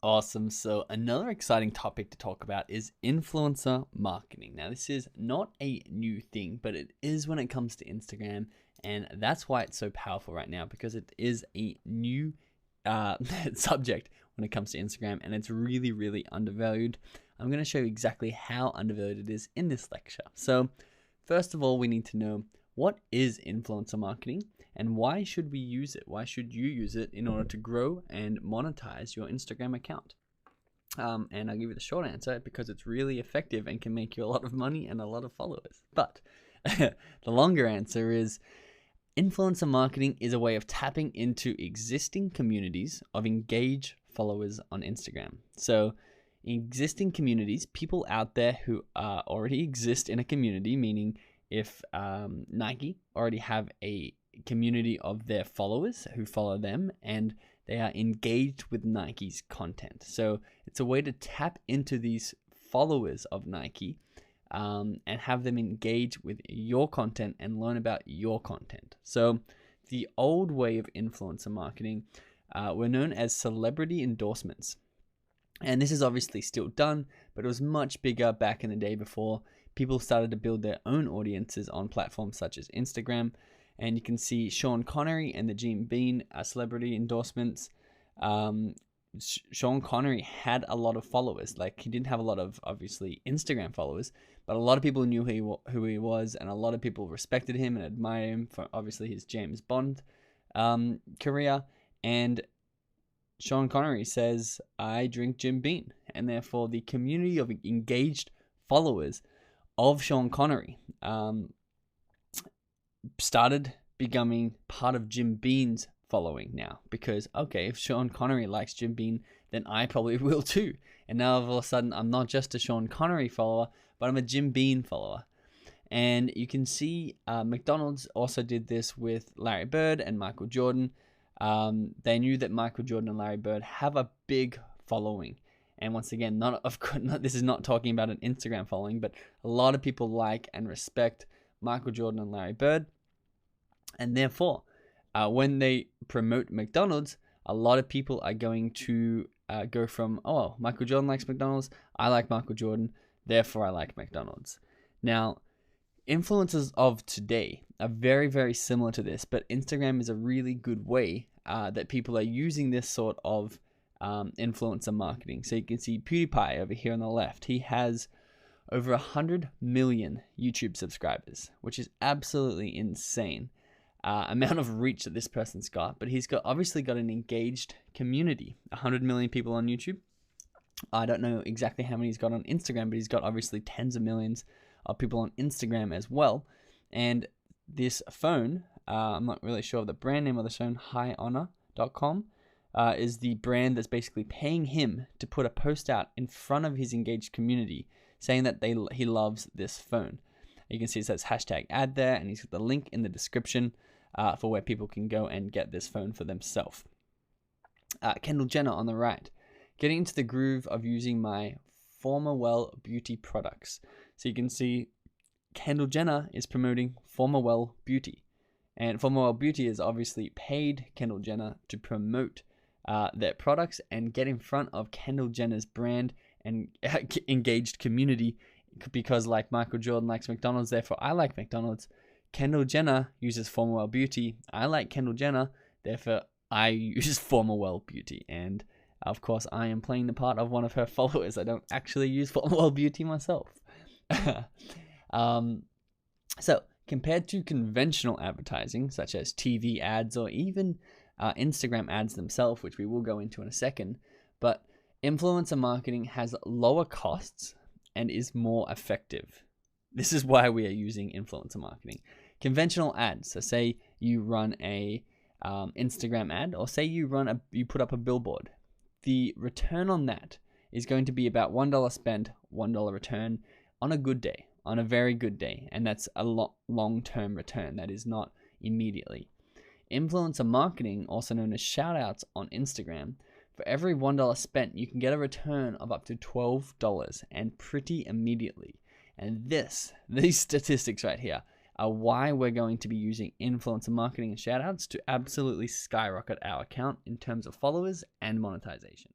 Awesome. So, another exciting topic to talk about is influencer marketing. Now, this is not a new thing, but it is when it comes to Instagram. And that's why it's so powerful right now, because it is a new subject when it comes to Instagram, and it's really, really undervalued. I'm going to show you exactly how undervalued it is in this lecture. So, first of all, we need to know, what is influencer marketing and why should we use it? Why should you use it in order to grow and monetize your Instagram account? And I'll give you the short answer, because it's really effective and can make you a lot of money and a lot of followers. But the longer answer is, influencer marketing is a way of tapping into existing communities of engaged followers on Instagram. So existing communities, people out there who already exist in a community, meaning if Nike already have a community of their followers who follow them and they are engaged with Nike's content. So it's a way to tap into these followers of Nike and have them engage with your content and learn about your content. So the old way of influencer marketing were known as celebrity endorsements. And this is obviously still done, but it was much bigger back in the day before people started to build their own audiences on platforms such as Instagram. And you can see Sean Connery and the Jim Beam celebrity endorsements. Sean Connery had a lot of followers. Like, he didn't have a lot of, obviously, Instagram followers, but a lot of people knew who he was, and a lot of people respected him and admired him for, obviously, his James Bond career. And Sean Connery says, "I drink Jim Beam," and therefore the community of engaged followers of Sean Connery started becoming part of Jim Beam's following now, because okay, if Sean Connery likes Jim Beam, then I probably will too. And now all of a sudden, I'm not just a Sean Connery follower, but I'm a Jim Beam follower. And you can see McDonald's also did this with Larry Bird and Michael Jordan. They knew that Michael Jordan and Larry Bird have a big following. And once again, this is not talking about an Instagram following, but a lot of people like and respect Michael Jordan and Larry Bird. And therefore, when they promote McDonald's, a lot of people are going to go from, oh, Michael Jordan likes McDonald's, I like Michael Jordan, therefore I like McDonald's. Now, influencers of today are very, very similar to this, but Instagram is a really good way that people are using this sort of influencer marketing. So you can see PewDiePie over here on the left. He has over 100 million YouTube subscribers, which is absolutely insane amount of reach that this person's got. But he's obviously got an engaged community. 100 million people on YouTube. I don't know exactly how many he's got on Instagram, but he's got obviously tens of millions of people on Instagram as well. And this phone, I'm not really sure of the brand name of the phone, highhonor.com, is the brand that's basically paying him to put a post out in front of his engaged community saying that he loves this phone. You can see it says hashtag ad there, and he's got the link in the description for where people can go and get this phone for themselves. Kendall Jenner on the right, getting into the groove of using my Formawell Beauty products. So you can see Kendall Jenner is promoting Formawell Beauty. And Formawell Beauty is obviously paid Kendall Jenner to promote their products and get in front of Kendall Jenner's brand and engaged community, because like Michael Jordan likes McDonald's, therefore I like McDonald's. Kendall Jenner uses Formawell Beauty. I like Kendall Jenner, therefore I use Formawell Beauty. And of course, I am playing the part of one of her followers. I don't actually use Formawell Beauty myself. So, compared to conventional advertising, such as TV ads or even Instagram ads themselves, which we will go into in a second, but influencer marketing has lower costs and is more effective. This is why we are using influencer marketing. Conventional ads, so say you run a Instagram ad, or say you put up a billboard. The return on that is going to be about $1 spent, $1 return on a good day, on a very good day, and that's a long-term return. That is not immediately. Influencer marketing, also known as shoutouts on Instagram, for every $1 spent, you can get a return of up to $12, and pretty immediately. And these statistics right here are why we're going to be using influencer marketing and shoutouts to absolutely skyrocket our account in terms of followers and monetization.